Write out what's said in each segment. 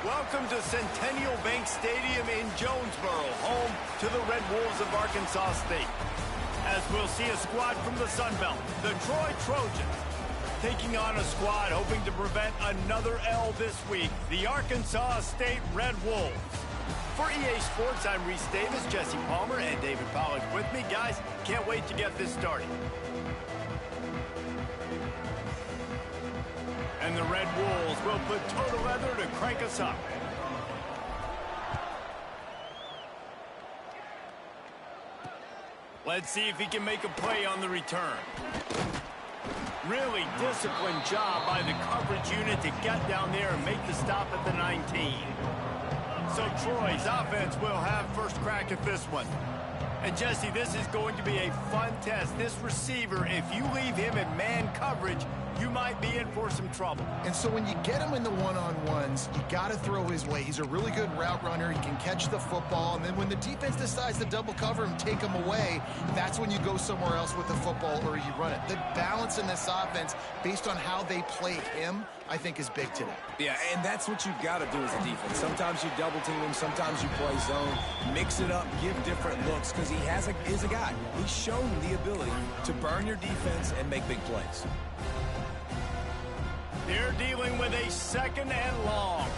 Welcome to Centennial Bank Stadium in Jonesboro, home to the Red Wolves of Arkansas State. As we'll see a squad from the Sun Belt, the Troy Trojans, taking on a squad hoping to prevent another L this week, the Arkansas State Red Wolves. For EA Sports, I'm Reese Davis, Jesse Palmer, and David Pollack with me. Guys, can't wait to get this started. And the Red Wolves will put toe to leather to crank us up. Let's see if he can make a play on the return. Really disciplined job by the coverage unit to get down there and make the stop at the 19. So Troy's offense will have first crack at this one. And Jesse, this is going to be a fun test. This receiver, if you leave him in man coverage, you might be in for some trouble. And so when you get him in the one-on-ones, you got to throw his way. He's a really good route runner. He can catch the football. And then when the defense decides to double cover him, take him away, that's when you go somewhere else with the football or you run it. The balance in this offense, based on how they play him, I think is big today. Yeah, and that's what you've got to do as a defense. Sometimes you double team him, sometimes you play zone, mix it up, give different looks, because he is a guy. He's shown the ability to burn your defense and make big plays. They're dealing with a second and long.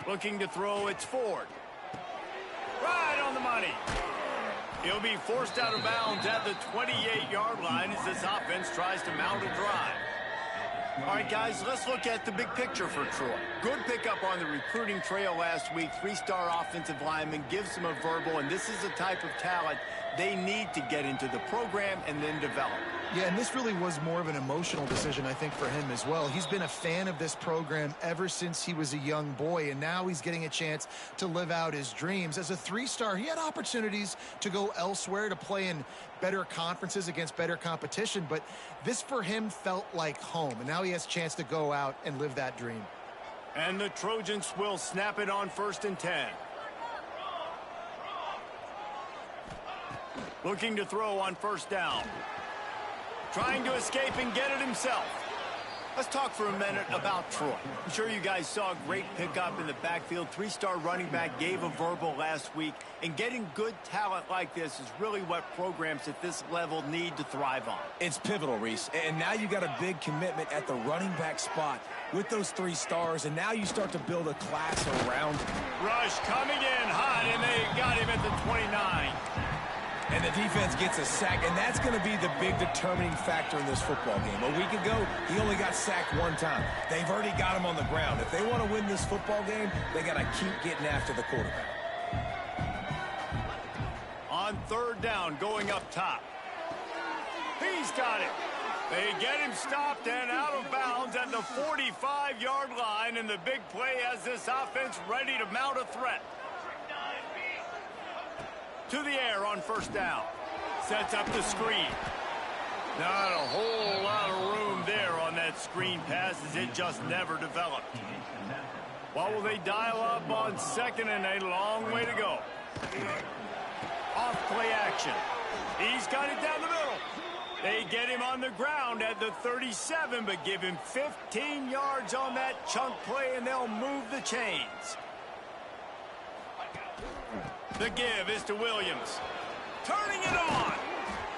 Looking to throw, it's Ford. Right on the money. He'll be forced out of bounds at the 28-yard line as this offense tries to mount a drive. All right, guys, let's look at the big picture for Troy. Good pickup on the recruiting trail last week. Three-star offensive lineman gives them a verbal, and this is the type of talent they need to get into the program and then develop. Yeah, and this really was more of an emotional decision, I think, for him as well. He's been a fan of this program ever since he was a young boy, and now he's getting a chance to live out his dreams. As a three-star, he had opportunities to go elsewhere, to play in better conferences against better competition, but this for him felt like home, and now he has a chance to go out and live that dream. And the Trojans will snap it on 1st and 10. Looking to throw on 1st down. Trying to escape and get it himself. Let's talk for a minute about Troy. I'm sure you guys saw a great pickup in the backfield. Three-star running back gave a verbal last week. And getting good talent like this is really what programs at this level need to thrive on. It's pivotal, Reese. And now you got a big commitment at the running back spot with those 3 stars. And now you start to build a class around him. Rush coming in hot, and they got him at the 29. And the defense gets a sack, and that's going to be the big determining factor in this football game. A week ago, he only got sacked 1 time. They've already got him on the ground. If they want to win this football game, they got to keep getting after the quarterback. On 3rd down, going up top. He's got it. They get him stopped and out of bounds at the 45-yard line, and the big play has this offense ready to mount a threat. To the air on 1st down. Sets up the screen. Not a whole lot of room there on that screen pass as it just never developed. What will they dial up on 2nd and a long way to go? Off play action. He's got it down the middle. They get him on the ground at the 37, but give him 15 yards on that chunk play, and they'll move the chains. The give is to Williams. Turning it on.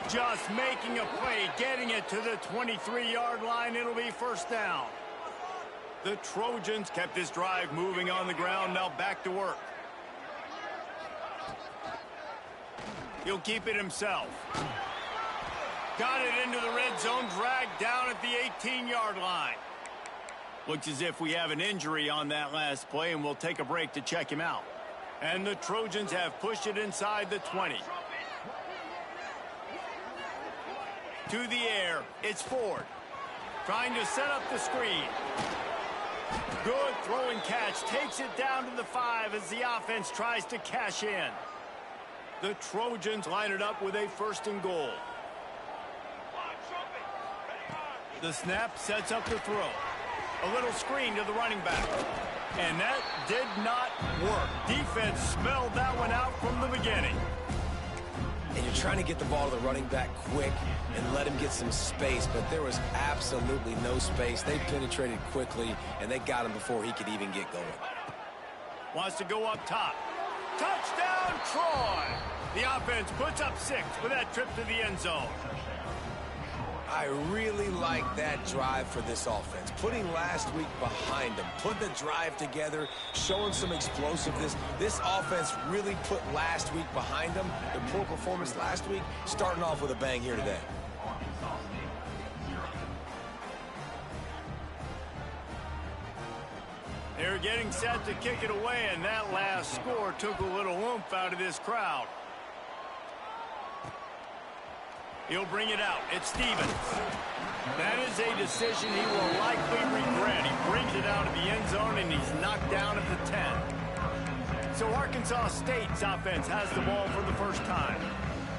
Just making a play, getting it to the 23-yard line. It'll be 1st down. The Trojans kept this drive moving on the ground. Now back to work. He'll keep it himself. Got it into the red zone, dragged down at the 18-yard line. Looks as if we have an injury on that last play, and we'll take a break to check him out. And the Trojans have pushed it inside the 20. To the air, it's Ford. Trying to set up the screen. Good throw and catch. Takes it down to the 5 as the offense tries to cash in. The Trojans line it up with a 1st and goal. The snap sets up the throw. A little screen to the running back. And that did not work. Defense smelled that one out from the beginning. and you're trying to get the ball to the running back quick and let him get some space, but there was absolutely no space. They penetrated quickly, and they got him before he could even get going. Wants to go up top. Touchdown, Troy! The offense puts up 6 with that trip to the end zone. I really like that drive for this offense. Putting last week behind them, putting the drive together, showing some explosiveness. This offense really put last week behind them. The poor performance last week, starting off with a bang here today. They're getting set to kick it away, and that last score took a little oomph out of this crowd. He'll bring it out. It's Stevens. That is a decision he will likely regret. He brings it out of the end zone, and he's knocked down at the 10. So Arkansas State's offense has the ball for the first time.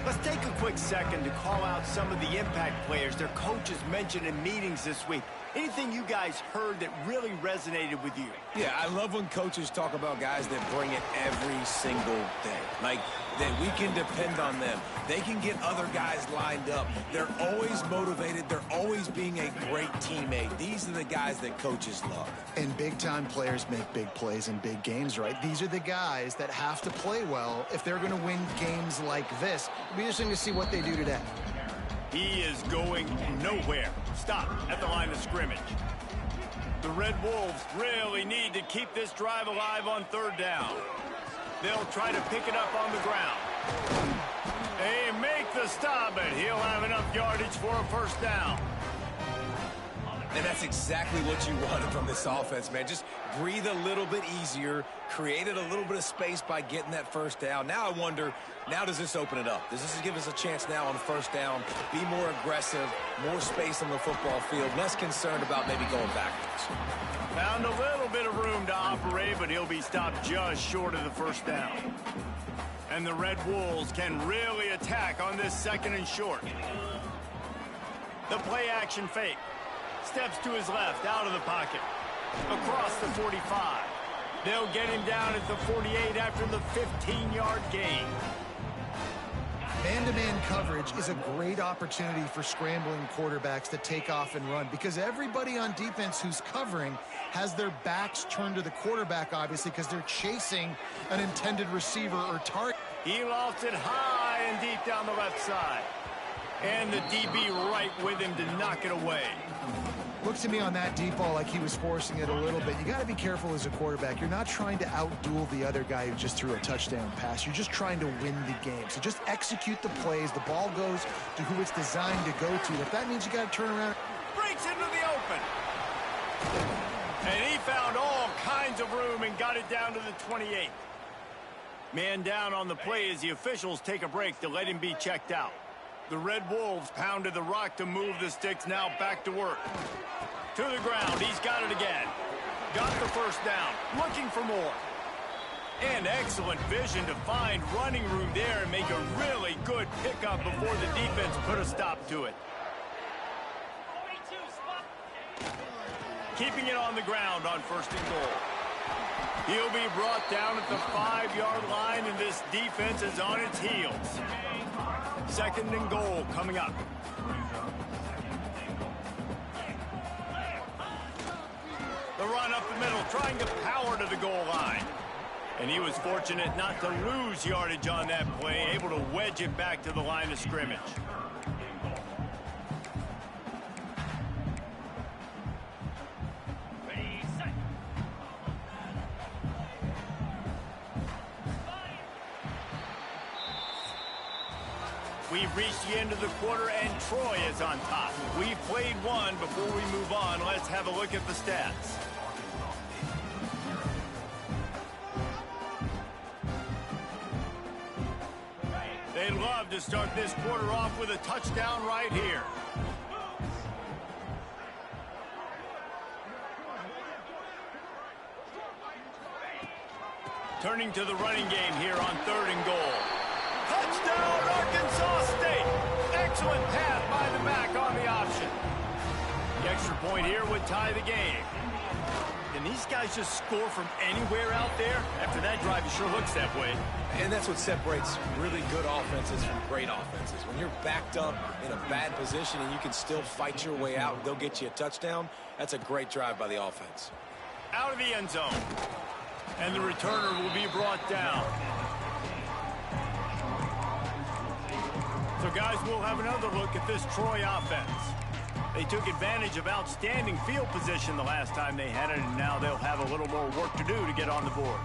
Let's take a quick second to call out some of the impact players their coaches mentioned in meetings this week. Anything you guys heard that really resonated with you? Yeah, I love when coaches talk about guys that bring it every single day. Like, that we can depend on them. They can get other guys lined up. They're always motivated. They're always being a great teammate. These are the guys that coaches love. And big-time players make big plays in big games, right? These are the guys that have to play well if they're going to win games like this. It'll be interesting to see what they do today. He is going nowhere. Stop at the line of scrimmage. The Red Wolves really need to keep this drive alive on 3rd down. They'll try to pick it up on the ground. They make the stop, and he'll have enough yardage for a 1st down. And that's exactly what you wanted from this offense, man. Just breathe a little bit easier, created a little bit of space by getting that 1st down. Now I wonder, now does this open it up? Does this give us a chance now on 1st down, be more aggressive, more space on the football field, less concerned about maybe going backwards? Found a little bit of room to operate, but he'll be stopped just short of the 1st down. And the Red Wolves can really attack on this 2nd and short. The play action fake. Steps to his left, out of the pocket. Across the 45. They'll get him down at the 48 after the 15-yard gain. Man-to-man coverage is a great opportunity for scrambling quarterbacks to take off and run because everybody on defense who's covering has their backs turned to the quarterback, obviously, because they're chasing an intended receiver or target. He lofts it high and deep down the left side. And the DB right with him to knock it away. Looks to me on that deep ball like he was forcing it a little bit. You got to be careful as a quarterback. You're not trying to outduel the other guy who just threw a touchdown pass. You're just trying to win the game. So just execute the plays. The ball goes to who it's designed to go to. If that means you got to turn around. Breaks into the open. And he found all kinds of room and got it down to the 28. Man down on the play as the officials take a break to let him be checked out. The Red Wolves pounded the rock to move the sticks, now back to work. To the ground, he's got it again. Got the 1st down, looking for more. And excellent vision to find running room there and make a really good pickup before the defense put a stop to it. Keeping it on the ground on 1st and goal. He'll be brought down at the 5-yard line, and this defense is on its heels. 2nd and goal coming up. The run up the middle, trying to power to the goal line. And he was fortunate not to lose yardage on that play, able to wedge it back to the line of scrimmage. We've reached the end of the quarter, and Troy is on top. We've played one. Before we move on, let's have a look at the stats. They'd love to start this quarter off with a touchdown right here. Turning to the running game here on 3rd and goal. Touchdown, Arkansas State. Excellent pass by the back on the option. The extra point here would tie the game. Can these guys just score from anywhere out there? After that drive, it sure looks that way. And that's what separates really good offenses from great offenses. When you're backed up in a bad position and you can still fight your way out and go get you a touchdown, that's a great drive by the offense. Out of the end zone. And the returner will be brought down. So, guys, we'll have another look at this Troy offense. They took advantage of outstanding field position the last time they had it, and now they'll have a little more work to do to get on the board.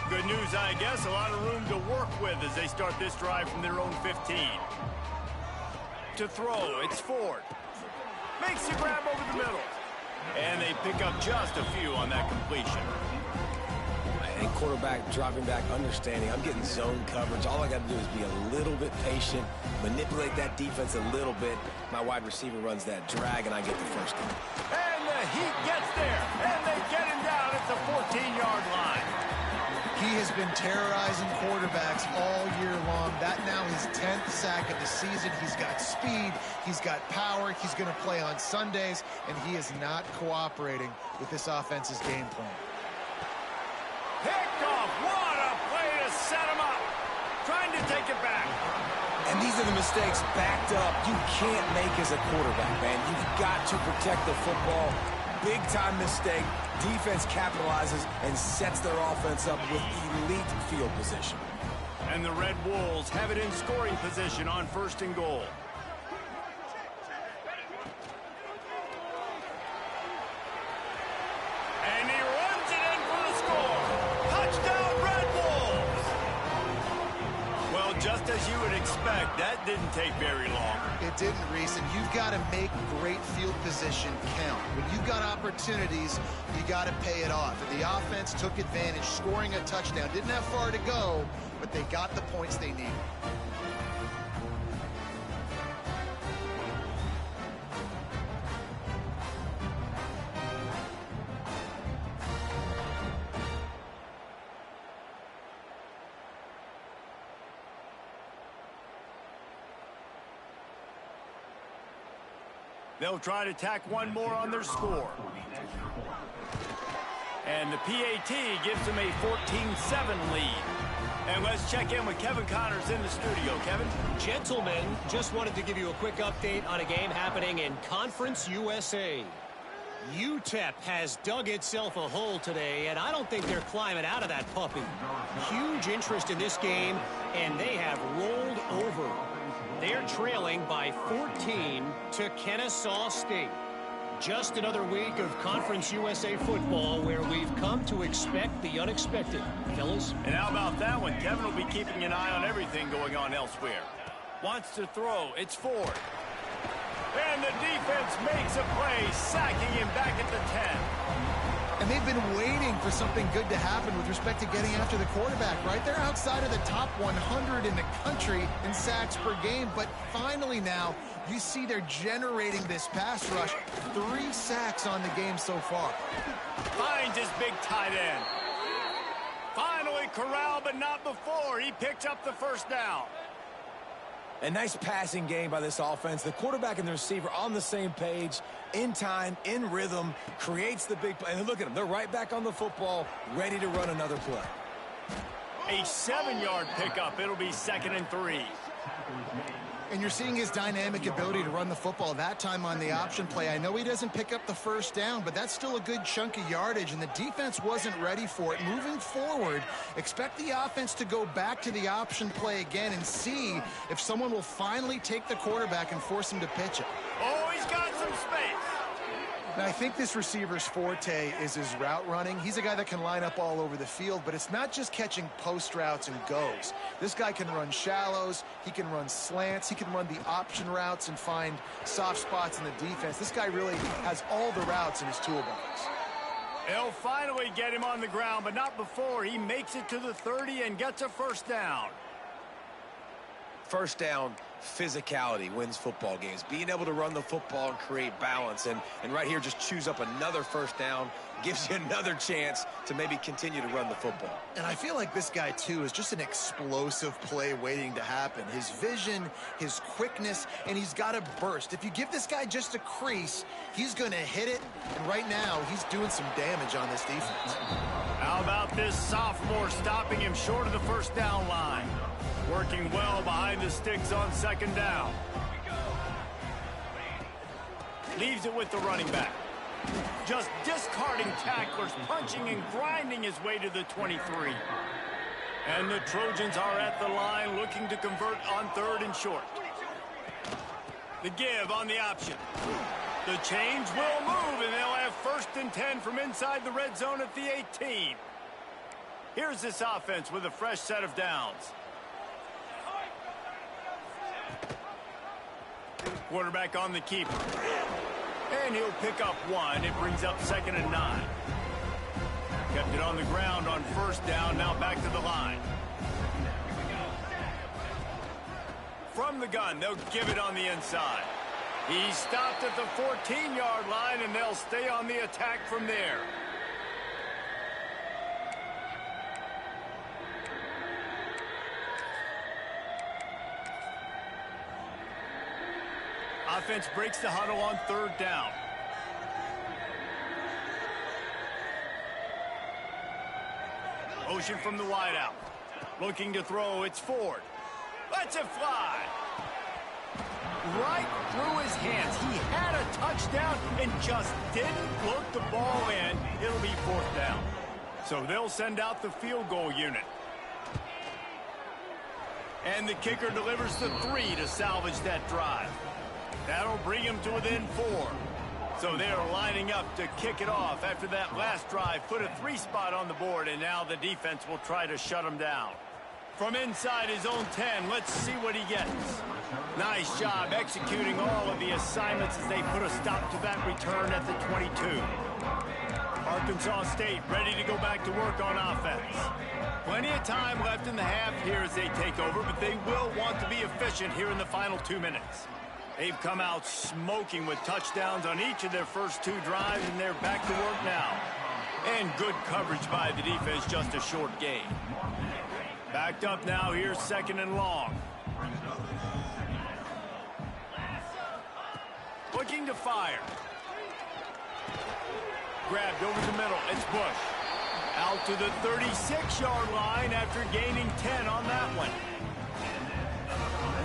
Good news, I guess. A lot of room to work with as they start this drive from their own 15. To throw, it's Ford. Makes the grab over the middle. And they pick up just a few on that completion. And quarterback dropping back, understanding I'm getting zone coverage. All I got to do is be a little bit patient, manipulate that defense a little bit. My wide receiver runs that drag, and I get the first down. And the Heat gets there, and they get him down at the 14-yard line. He has been terrorizing quarterbacks all year long. That now his 10th sack of the season. He's got speed. He's got power. He's going to play on Sundays, and he is not cooperating with this offense's game plan. Picked off. What a play to set him up. Trying to take it back. And these are the mistakes backed up you can't make as a quarterback, man. You've got to protect the football. Big-time mistake. Defense capitalizes and sets their offense up with elite field position. And the Red Wolves have it in scoring position on 1st and goal. And he runs it in for the score. Touchdown, Red Wolves! Well, just as you would expect, that didn't take very long. It didn't, Reese, and you've got to make great field position count. When you've got opportunities, you got to pay it off. And the offense took advantage, scoring a touchdown. Didn't have far to go, but they got the points they needed. They'll try to tack one more on their score. And the PAT gives them a 14-7 lead. And let's check in with Kevin Connors in the studio. Kevin? Gentlemen, just wanted to give you a quick update on a game happening in Conference USA. UTEP has dug itself a hole today, and I don't think they're climbing out of that puppy. Huge interest in this game, and they have rolled over. They're trailing by 14 to Kennesaw State. Just another week of Conference USA football where we've come to expect the unexpected, fellas. And how about that one? Kevin will be keeping an eye on everything going on elsewhere. Wants to throw. It's Ford. And the defense makes a play, sacking him back at the 10. And they've been waiting for something good to happen with respect to getting after the quarterback, right? They're outside of the top 100 in the country in sacks per game, but finally now you see they're generating this pass rush. 3 sacks on the game so far. Finds his big tight end. Finally corralled, but not before. He picks up the first down. A nice passing game by this offense. The quarterback and the receiver on the same page, in time, in rhythm, creates the big play. And look at them. They're right back on the football, ready to run another play. A 7-yard pickup. It'll be 2nd and 3. And you're seeing his dynamic ability to run the football that time on the option play. I know he doesn't pick up the first down, but that's still a good chunk of yardage, and the defense wasn't ready for it. Moving forward, expect the offense to go back to the option play again and see if someone will finally take the quarterback and force him to pitch it. Oh, he's got some space. Now, I think this receiver's forte is his route running. He's a guy that can line up all over the field, but it's not just catching post routes and goes. This guy can run shallows, he can run slants, he can run the option routes and find soft spots in the defense. This guy really has all the routes in his toolbox. They'll finally get him on the ground, but not before he makes it to the 30 and gets a first down. first down physicality wins football games. Being able to run the football and create balance. And right here, just choose up another first down. Gives you another chance to maybe continue to run the football. And I feel like this guy, too, is just an explosive play waiting to happen. His vision, his quickness, and he's got a burst. If you give this guy just a crease, he's going to hit it. And right now, he's doing some damage on this defense. How about this sophomore stopping him short of the first down line? Working well behind the sticks on second down. Leaves it with the running back. Just discarding tacklers, punching and grinding his way to the 23. And the Trojans are at the line looking to convert on third and short. The give on the option. The change will move, and they'll have first and 10 from inside the red zone at the 18. Here's this offense with a fresh set of downs. Quarterback on the keeper. And he'll pick up one. It brings up 2nd and 9. Kept it on the ground on first down. Now back to the line. From the gun, they'll give it on the inside. He stopped at the 14-yard line, and they'll stay on the attack from there. Offense breaks the huddle on third down. Motion from the wideout. Looking to throw, it's Ford. Lets it fly. Right through his hands. He had a touchdown and just didn't look the ball in. It'll be 4th down. So they'll send out the field goal unit. And the kicker delivers the 3 to salvage that drive. That'll bring him to within 4. So they're lining up to kick it off after that last drive. Put a 3 spot on the board, and now the defense will try to shut him down. From inside his own 10, let's see what he gets. Nice job executing all of the assignments as they put a stop to that return at the 22. Arkansas State ready to go back to work on offense. Plenty of time left in the half here as they take over, but they will want to be efficient here in the final 2 minutes. They've come out smoking with touchdowns on each of their first 2 drives, and they're back to work now. And good coverage by the defense, just a short gain. Backed up now, here's 2nd and long. Looking to fire. Grabbed over the middle, it's Bush. Out to the 36-yard line after gaining 10 on that one.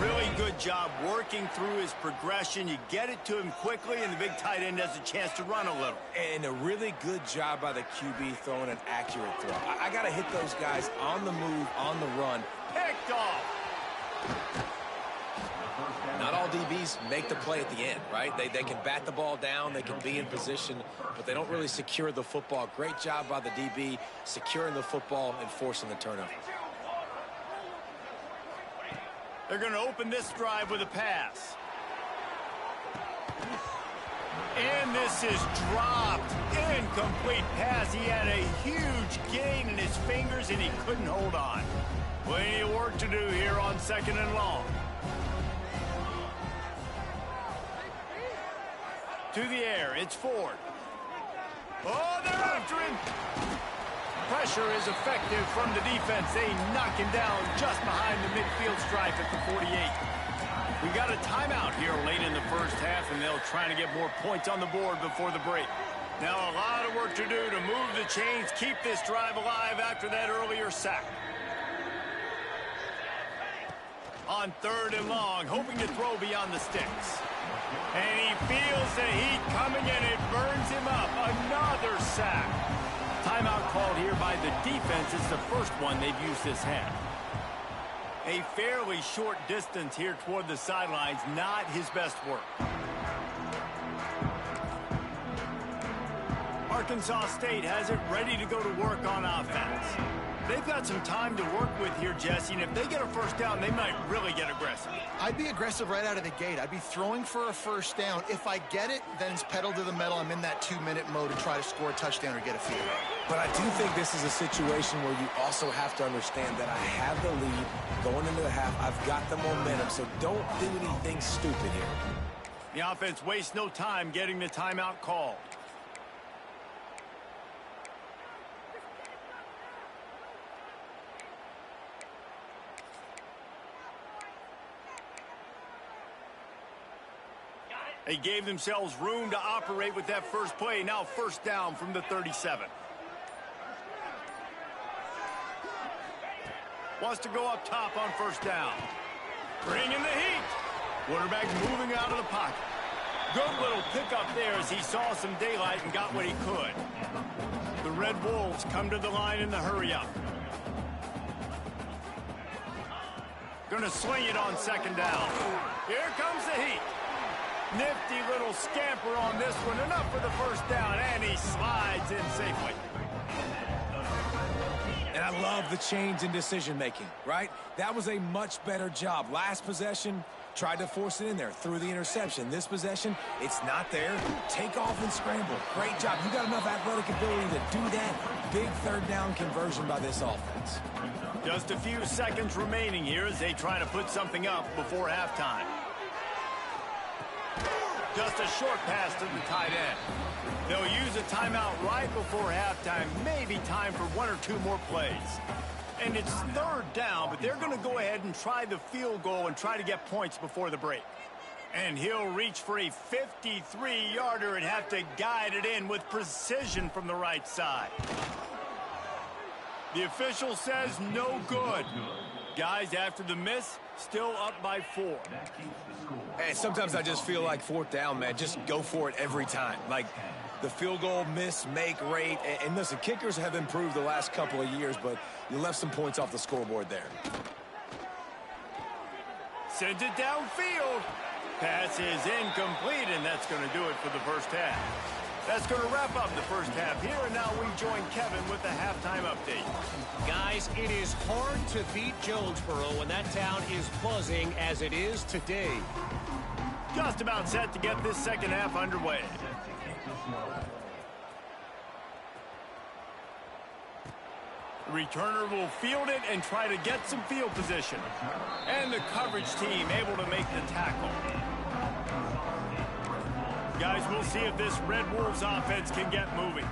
Really good job working through his progression. You get it to him quickly, and the big tight end has a chance to run a little. And a really good job by the QB throwing an accurate throw. I got to hit those guys on the move, on the run. Picked off. Not all DBs make the play at the end, right? They can bat the ball down, they can be in position, but they don't really secure the football. Great job by the DB securing the football and forcing the turnover. They're going to open this drive with a pass. And this is dropped. Incomplete pass. He had a huge gain in his fingers, and he couldn't hold on. Plenty of work to do here on 2nd and long. To the air, it's Ford. Oh, they're after him. Pressure is effective from the defense. They knock him down just behind the midfield stripe at the 48. We got a timeout here late in the first half, and they'll try to get more points on the board before the break. Now a lot of work to do to move the chains, keep this drive alive after that earlier sack. On 3rd and long, hoping to throw beyond the sticks. And he feels the heat coming, and it burns him up. Another sack. Timeout called here by the defense. It's the first one they've used this half. A fairly short distance here toward the sidelines. Not his best work. Arkansas State has it ready to go to work on offense. They've got some time to work with here, Jesse, and if they get a first down, they might really get aggressive. I'd be aggressive right out of the gate. I'd be throwing for a first down. If I get it, then it's pedal to the metal. I'm in that 2-minute mode and try to score a touchdown or get a field goal. But I do think this is a situation where you also have to understand that I have the lead going into the half. I've got the momentum, so don't do anything stupid here. The offense wastes no time getting the timeout called. They gave themselves room to operate with that first play. Now first down from the 37. Wants to go up top on first down. Bringing the heat. Quarterback moving out of the pocket. Good little pickup there as he saw some daylight and got what he could. The Red Wolves come to the line in the hurry-up. Gonna sling it on second down. Here comes the heat. Nifty little scamper on this one. Enough for the first down, and he slides in safely. And I love the change in decision-making, right? That was a much better job. Last possession, tried to force it in there, threw the interception. This possession, it's not there. Take off and scramble. Great job. You got enough athletic ability to do that. Big third down conversion by this offense. Just a few seconds remaining here as they try to put something up before halftime. Just a short pass to the tight end. They'll use a timeout right before halftime. Maybe time for one or two more plays. And it's third down, but they're going to go ahead and try the field goal and try to get points before the break. And he'll reach for a 53-yarder and have to guide it in with precision from the right side. The official says no good. Guys, after the miss, still up by 4. Hey, sometimes I just feel like fourth down, man. Just go for it every time. Like the field goal miss, make rate. And listen, kickers have improved the last couple of years, but you left some points off the scoreboard there. Sends it downfield. Pass is incomplete, and that's going to do it for the first half. That's going to wrap up the first half here, and now we join Kevin with the halftime update. Guys, it is hard to beat Jonesboro when that town is buzzing as it is today. Just about set to get this second half underway. The returner will field it and try to get some field position. And the coverage team able to make the tackle. Guys, we'll see if this Red Wolves offense can get moving.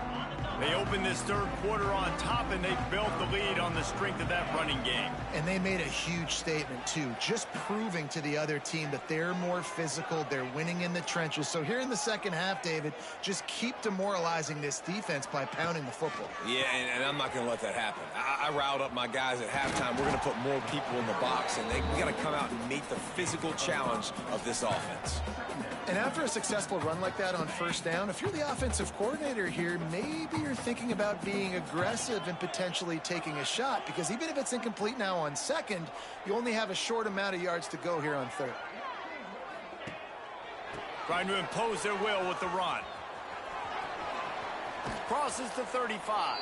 They opened this third quarter on top, and they built the lead on the strength of that running game. And they made a huge statement, too, just proving to the other team that they're more physical, they're winning in the trenches. So here in the second half, David, just keep demoralizing this defense by pounding the football. Yeah, and I'm not going to let that happen. I riled up my guys at halftime. We're going to put more people in the box, and we got to come out and meet the physical challenge of this offense. And after a successful run like that on first down, if you're the offensive coordinator here, maybe you're thinking about being aggressive and potentially taking a shot, because even if it's incomplete now on second, you only have a short amount of yards to go here on third. Trying to impose their will with the run. Crosses the 35.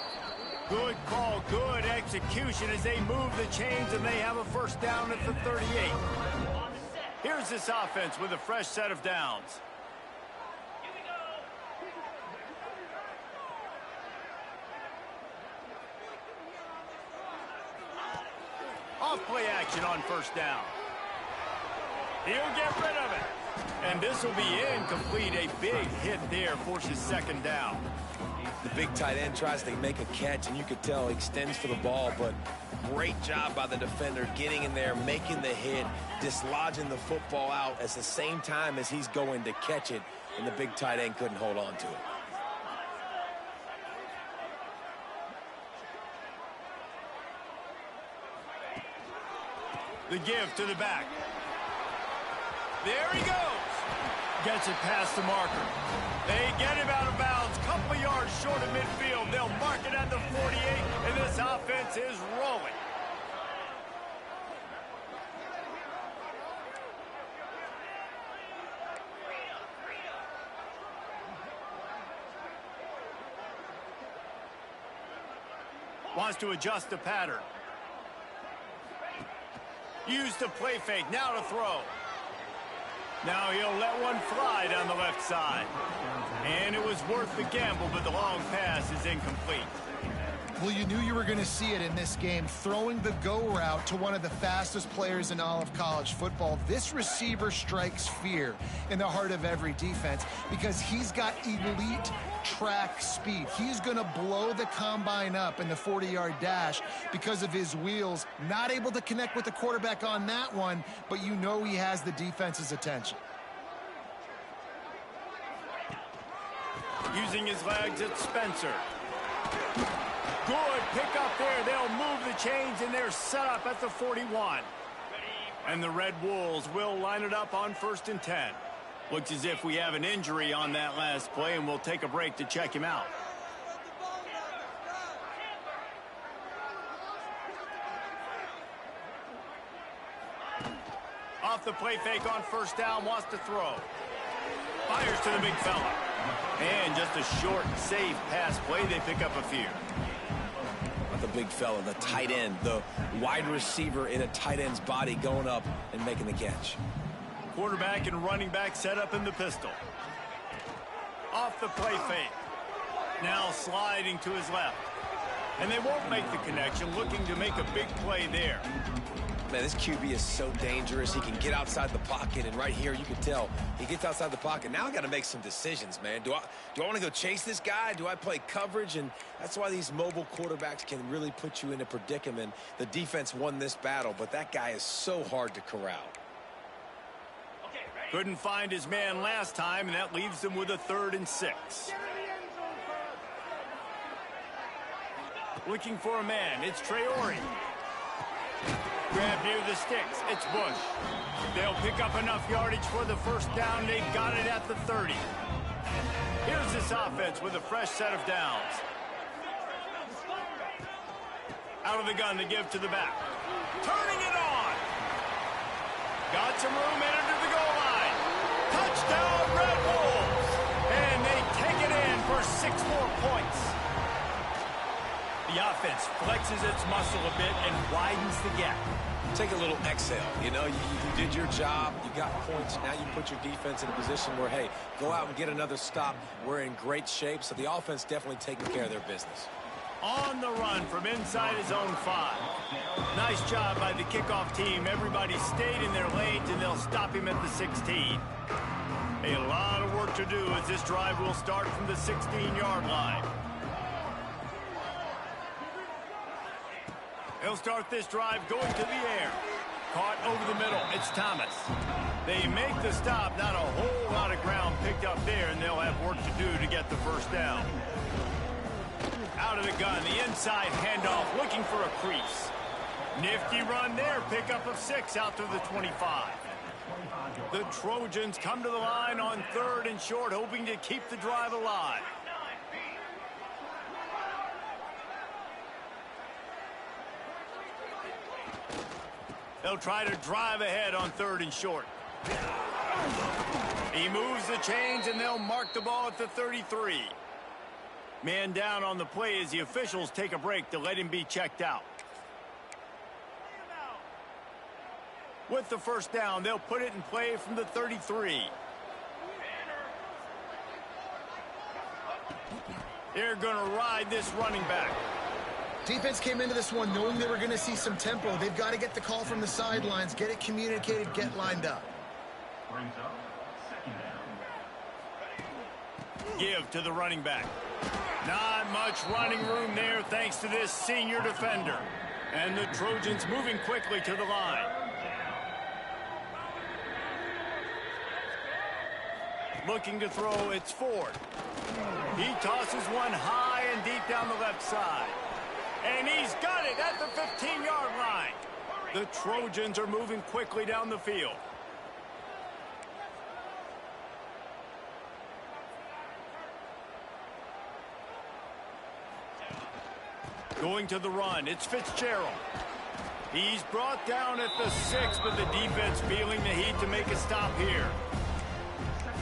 Good call, good execution as they move the chains, and they have a first down at the 38. Here's this offense with a fresh set of downs. Off play action on first down. He'll get rid of it. And this will be incomplete. A big hit there forces second down. The big tight end tries to make a catch, and you could tell he extends for the ball, but great job by the defender getting in there, making the hit, dislodging the football out at the same time as he's going to catch it, and the big tight end couldn't hold on to it. The give to the back. There he goes. Gets it past the marker. They get him out of bounds. Couple yards short of midfield. They'll mark it at the 48, and this offense is rolling. Wants to adjust the pattern. Use the play fake. Now to throw. Now he'll let one fly down the left side. And it was worth the gamble, but the long pass is incomplete. Well, you knew you were going to see it in this game, throwing the go route to one of the fastest players in all of college football. This receiver strikes fear in the heart of every defense because he's got elite track speed. He's going to blow the combine up in the 40-yard dash because of his wheels. Not able to connect with the quarterback on that one, but you know he has the defense's attention. Using his legs, it's Spencer. Good pick up there. They'll move the chains, and they're set up at the 41. And the Red Wolves will line it up on 1st and 10. Looks as if we have an injury on that last play, and we'll take a break to check him out. Off the play fake on 1st down, wants to throw. Fires to the big fella. And just a short, safe pass play. They pick up a few. The big fella, the tight end, the wide receiver in a tight end's body going up and making the catch. Quarterback and running back set up in the pistol. Off the play fake. Now sliding to his left. And they won't make the connection, looking to make a big play there. Man, this QB is so dangerous. He can get outside the pocket, and right here you can tell he gets outside the pocket. Now I got to make some decisions, man. Do I want to go chase this guy? Do I play coverage? And that's why these mobile quarterbacks can really put you in a predicament. The defense won this battle, but that guy is so hard to corral. Couldn't find his man last time, and that leaves them with a 3rd and 6. Looking for a man. It's Traore. Grab near the sticks. It's Bush. They'll pick up enough yardage for the 1st down. They've got it at the 30. Here's this offense with a fresh set of downs. Out of the gun to give to the back. Turning it on. Got some room headed to the goal line. Touchdown, Red Wolves. And they take it in for 6 more points. The offense flexes its muscle a bit and widens the gap. Take a little exhale. You know, you did your job. You got points. Now you put your defense in a position where, hey, go out and get another stop. We're in great shape. So the offense definitely taking care of their business. On the run from inside his own 5. Nice job by the kickoff team. Everybody stayed in their lanes, and they'll stop him at the 16. A lot of work to do as this drive will start from the 16-yard line. He'll start this drive going to the air. Caught over the middle. It's Thomas. They make the stop. Not a whole lot of ground picked up there, and they'll have work to do to get the 1st down. Out of the gun, the inside handoff, looking for a crease. Nifty run there. Pickup of 6 out to the 25. The Trojans come to the line on 3rd and short, hoping to keep the drive alive. They'll try to drive ahead on 3rd and short. He moves the chains, and they'll mark the ball at the 33. Man down on the play as the officials take a break to let him be checked out. With the 1st down, they'll put it in play from the 33. They're going to ride this running back. Defense came into this one knowing they were going to see some tempo. They've got to get the call from the sidelines, get it communicated, get lined up. Give to the running back. Not much running room there thanks to this senior defender. And the Trojans moving quickly to the line. Looking to throw, it's Ford. He tosses one high and deep down the left side. And he's got it at the 15-yard line. The Trojans are moving quickly down the field. Going to the run, it's Fitzgerald. He's brought down at the 6, but the defense feeling the heat to make a stop here.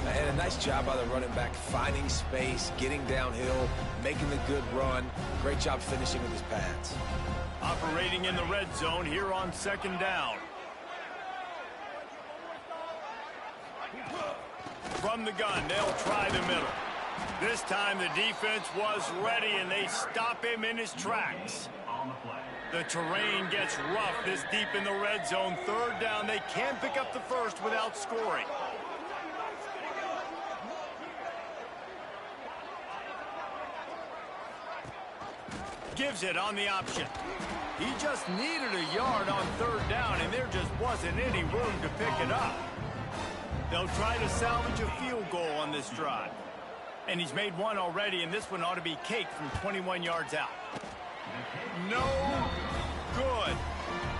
And a nice job by the running back, finding space, getting downhill, making the good run. Great job finishing with his pads. Operating in the red zone here on second down. From the gun, they'll try the middle. This time the defense was ready, and they stop him in his tracks. The terrain gets rough this deep in the red zone. Third down, they can't pick up the first without scoring. Gives it on the option. He just needed a yard on third down, and there just wasn't any room to pick it up. They'll try to salvage a field goal on this drive. And he's made one already, and this one ought to be cake from 21 yards out. No good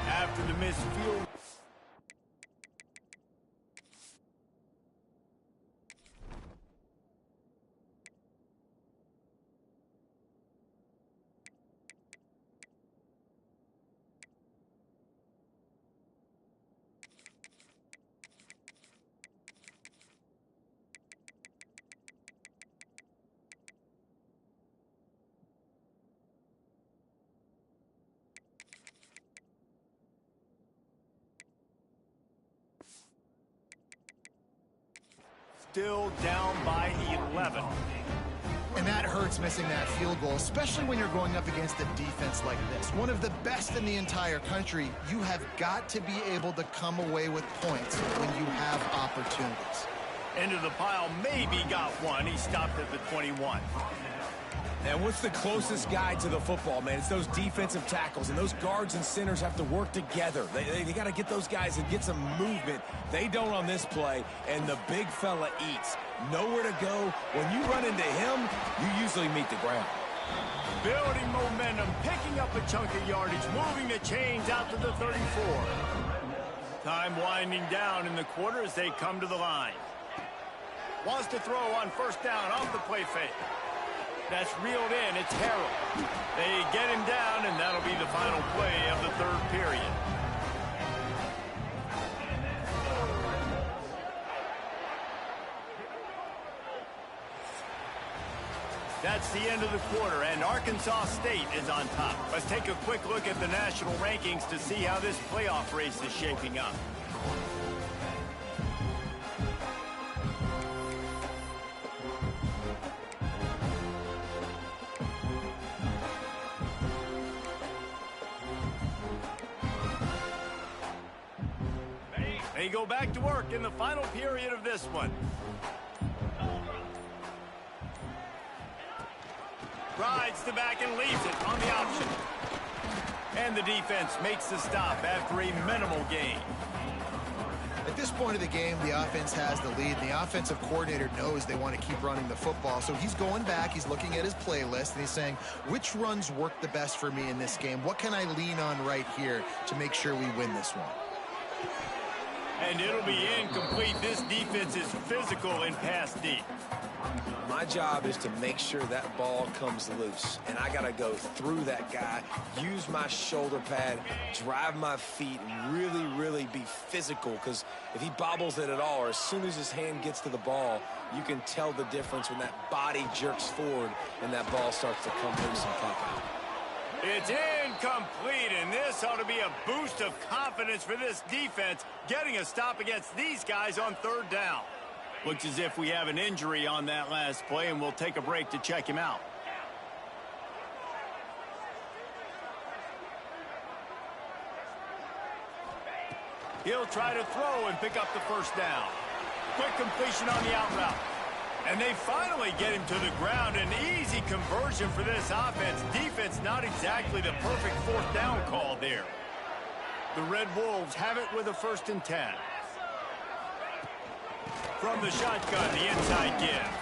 after the missed field. Still down by 11. And that hurts, missing that field goal, especially when you're going up against a defense like this. One of the best in the entire country. You have got to be able to come away with points when you have opportunities. Into the pile, maybe got one. He stopped at the 21. And what's the closest guy to the football, man? It's those defensive tackles, and those guards and centers have to work together. They got to get those guys and get some movement. They don't on this play, and the big fella eats. Nowhere to go. When you run into him, you usually meet the ground. Building momentum, picking up a chunk of yardage, moving the chains out to the 34. Time winding down in the quarter as they come to the line. Wants to throw on first down off the play fake. That's reeled in. It's Harrell. They get him down, and that'll be the final play of the third period. That's the end of the quarter, and Arkansas State is on top. Let's take a quick look at the national rankings to see how this playoff race is shaping up. They go back to work in the final period of this one. Rides the back and leaves it on the option. And the defense makes the stop after a minimal gain. At this point of the game, the offense has the lead, and the offensive coordinator knows they want to keep running the football. So he's going back, he's looking at his playlist, and he's saying, which runs work the best for me in this game? What can I lean on right here to make sure we win this one? And it'll be incomplete. This defense is physical in pass deep. My job is to make sure that ball comes loose, and I got to go through that guy, use my shoulder pad, drive my feet, and really be physical, because if he bobbles it at all, or as soon as his hand gets to the ball, you can tell the difference when that body jerks forward and that ball starts to come loose and pop out. It's incomplete, and this ought to be a boost of confidence for this defense, getting a stop against these guys on third down. Looks as if we have an injury on that last play, and we'll take a break to check him out. He'll try to throw and pick up the first down. Quick completion on the out route. And they finally get him to the ground. An easy conversion for this offense. Defense not exactly the perfect fourth down call there. The Red Wolves have it with a 1st and 10. From the shotgun, the inside give.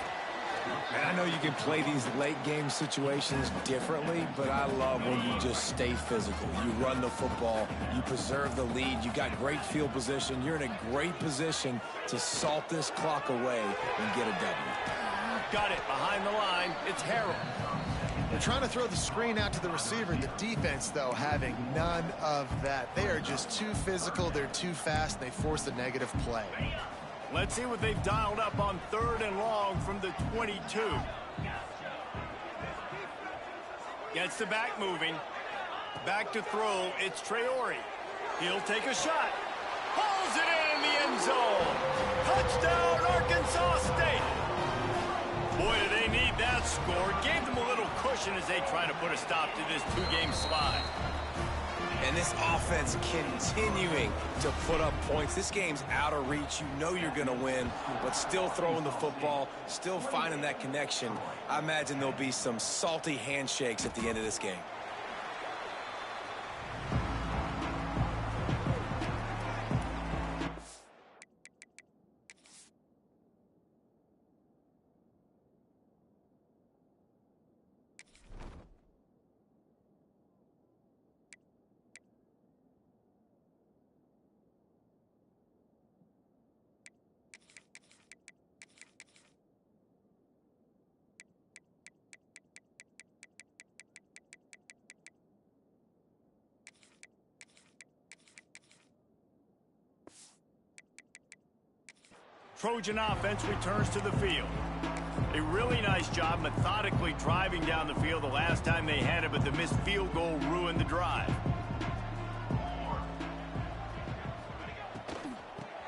And I know you can play these late game situations differently, but I love when you just stay physical. You run the football, you preserve the lead, you got great field position, you're in a great position to salt this clock away and get a W. Got it behind the line. It's Harrell. They're trying to throw the screen out to the receiver. The defense, though, having none of that. They are just too physical. They're too fast. They force a negative play. Let's see what they've dialed up on 3rd and long from the 22. Gets the back moving. Back to throw. It's Traore. He'll take a shot. Pulls it in the end zone. Touchdown, Arkansas State. Boy, do they need that score. Gave them a little cushion as they try to put a stop to this 2-game slide. And this offense continuing to put up points. This game's out of reach. You know you're going to win, but still throwing the football, still finding that connection. I imagine there'll be some salty handshakes at the end of this game. Trojan offense returns to the field. A really nice job methodically driving down the field the last time they had it, but the missed field goal ruined the drive.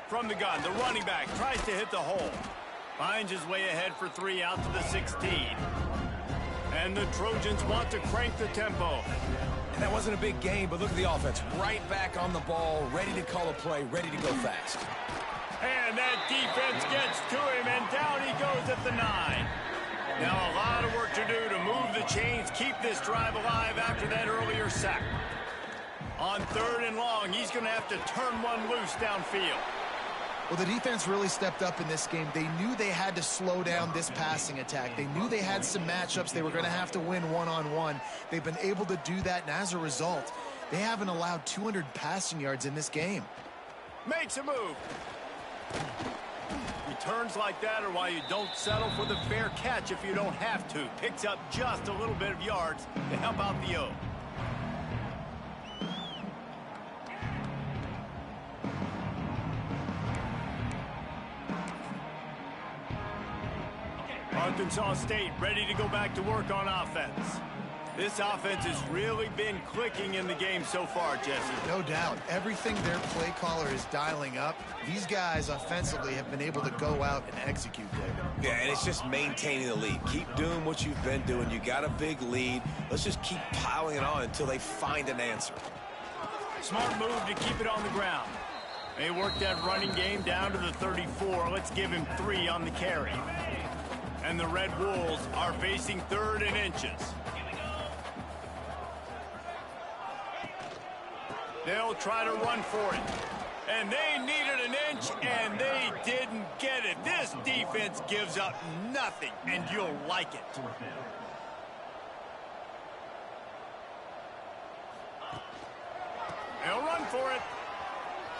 From the gun, the running back tries to hit the hole. Finds his way ahead for 3 out to the 16. And the Trojans want to crank the tempo. And that wasn't a big game, but look at the offense. Right back on the ball, ready to call a play, ready to go fast. And that defense gets to him, and down he goes at the 9. Now a lot of work to do to move the chains, keep this drive alive after that earlier sack. On 3rd and long, he's going to have to turn one loose downfield. Well, the defense really stepped up in this game. They knew they had to slow down this passing attack. They knew they had some matchups they were going to have to win one-on-one. They've been able to do that, and as a result, they haven't allowed 200 passing yards in this game. Makes a move. Returns like that are why you don't settle for the fair catch if you don't have to. Picks up just a little bit of yards to help out the O. Arkansas State ready to go back to work on offense. This offense has really been clicking in the game so far, Jesse. No doubt. Everything their play caller is dialing up, these guys offensively have been able to go out and execute, David. Yeah, and it's just maintaining the lead. Keep doing what you've been doing. You got a big lead. Let's just keep piling it on until they find an answer. Smart move to keep it on the ground. They worked that running game down to the 34. Let's give him 3 on the carry. And the Red Wolves are facing 3rd and inches. They'll try to run for it. And they needed an inch, and they didn't get it. This defense gives up nothing, and you'll like it. They'll run for it.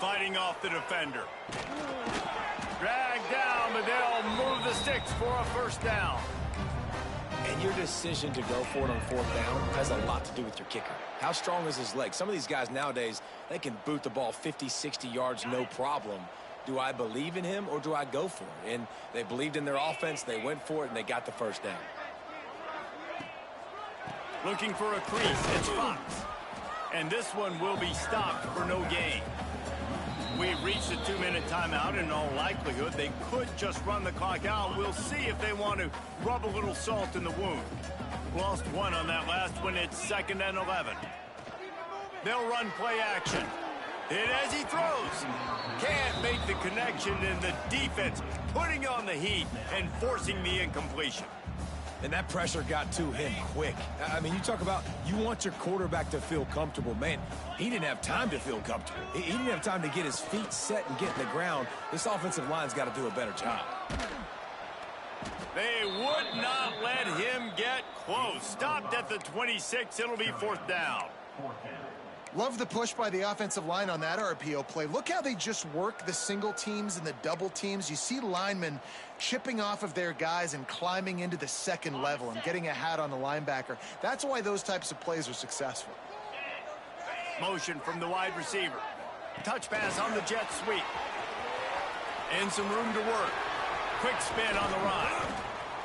Fighting off the defender. Dragged down, but they'll move the sticks for a 1st down. And your decision to go for it on 4th down has a lot to do with your kicker. How strong is his leg? Some of these guys nowadays, they can boot the ball 50, 60 yards, no problem. Do I believe in him or do I go for it? And they believed in their offense, they went for it, and they got the 1st down. Looking for a crease, it's Fox. And this one will be stopped for no gain. We've reached the 2-minute timeout. In all likelihood, they could just run the clock out. We'll see if they want to rub a little salt in the wound. Lost 1 on that last one. It's 2nd and 11. They'll run play action. Hit as he throws. Can't make the connection, and the defense putting on the heat and forcing the incompletion. And that pressure got to him quick. I mean, you talk about you want your quarterback to feel comfortable. Man, he didn't have time to feel comfortable. He didn't have time to get his feet set and get in the ground. This offensive line's got to do a better job. They would not let him get close. Stopped at the 26. It'll be 4th down. Love the push by the offensive line on that RPO play. Look how they just work the single teams and the double teams. You see linemen chipping off of their guys and climbing into the 2nd level and getting a hat on the linebacker. That's why those types of plays are successful. Motion from the wide receiver. Touch pass on the jet sweep. And some room to work. Quick spin on the run.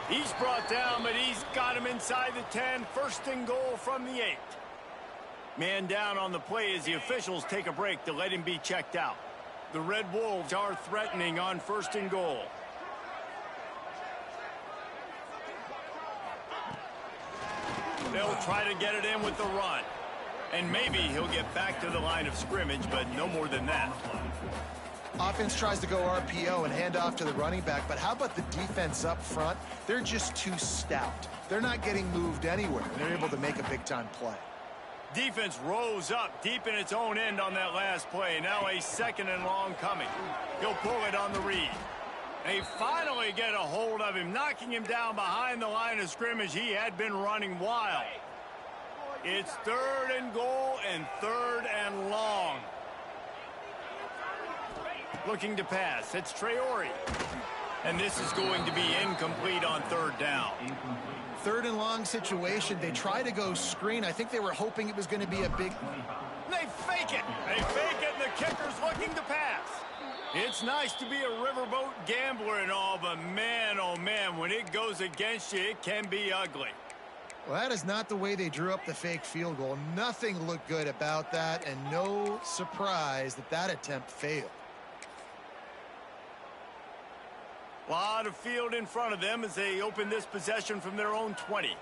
He's brought down, but he's got him inside the 10. First and goal from the 8. Man down on the play as the officials take a break to let him be checked out. The Red Wolves are threatening on first and goal. They'll try to get it in with the run. And maybe he'll get back to the line of scrimmage, but no more than that. Offense tries to go RPO and hand off to the running back, but how about the defense up front? They're just too stout. They're not getting moved anywhere. They're able to make a big-time play. Defense rose up deep in its own end on that last play. Now a second and long coming. He'll pull it on the read. They finally get a hold of him, knocking him down behind the line of scrimmage. He had been running wild. It's third and goal and third and long. Looking to pass. It's Traore. And this is going to be incomplete on third down. Third and long situation. They try to go screen. I think they were hoping it was going to be a big... They fake it. They fake it, and the kicker's looking to pass. It's nice to be a riverboat gambler and all, but man, oh man, when it goes against you, it can be ugly. Well, that is not the way they drew up the fake field goal. Nothing looked good about that, and no surprise that that attempt failed. A lot of field in front of them as they open this possession from their own 20.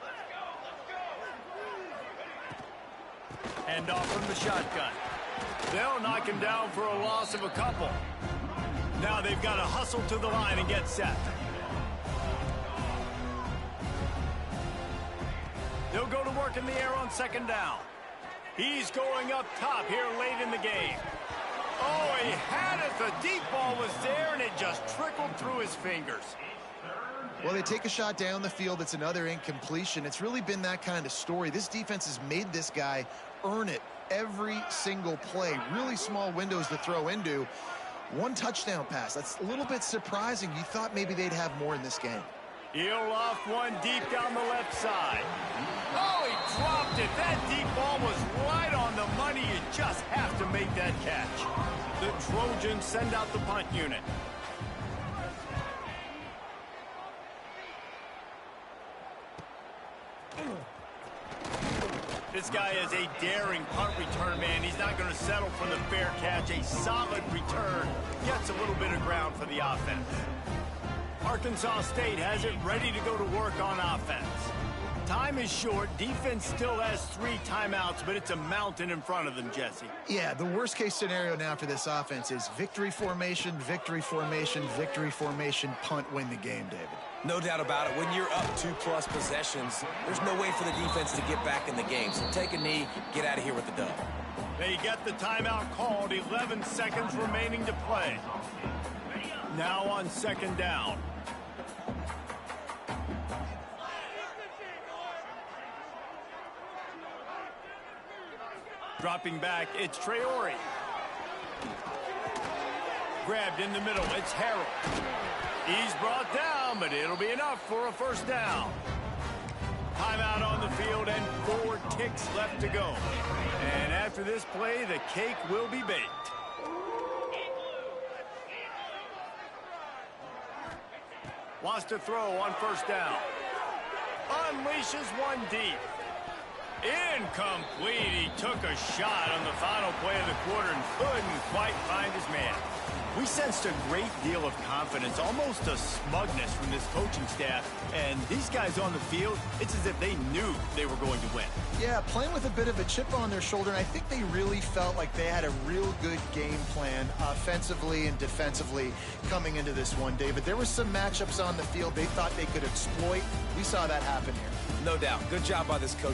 Hand off from the shotgun. They'll knock him down for a loss of a couple. Now they've got to hustle to the line and get set. They'll go to work in the air on second down. He's going up top here late in the game. Oh, he had it. The deep ball was there, and it just trickled through his fingers. Well, they take a shot down the field. It's another incompletion. It's really been that kind of story. This defense has made this guy earn it every single play. Really small windows to throw into. One touchdown pass. That's a little bit surprising. You thought maybe they'd have more in this game. He'll off one deep down the left side. Oh, he dropped it. That deep ball was right on the money. You just have to make that catch. The Trojans send out the punt unit. This guy is a daring punt return man. He's not going to settle for the fair catch. A solid return. Gets a little bit of ground for the offense. Arkansas State has it ready to go to work on offense. Time is short. Defense still has 3 timeouts, but it's a mountain in front of them, Jesse. Yeah, the worst-case scenario now for this offense is victory formation, victory formation, victory formation, punt, win the game, David. No doubt about it. When you're up 2+ possessions, there's no way for the defense to get back in the game. So take a knee, get out of here with the dub. They get the timeout called. 11 seconds remaining to play. Now on second down. Dropping back, it's Traore. Grabbed in the middle, it's Harrell. He's brought down, but it'll be enough for a first down. Timeout on the field and 4 ticks left to go. And after this play, the cake will be baked. Wants to throw on first down. Unleashes one deep. Incomplete. He took a shot on the final play of the quarter and couldn't quite find his man. We sensed a great deal of confidence, almost a smugness from this coaching staff. And these guys on the field, it's as if they knew they were going to win. Yeah, playing with a bit of a chip on their shoulder, and I think they really felt like they had a real good game plan offensively and defensively coming into this one, David. There were some matchups on the field they thought they could exploit. We saw that happen here. No doubt. Good job by this coach.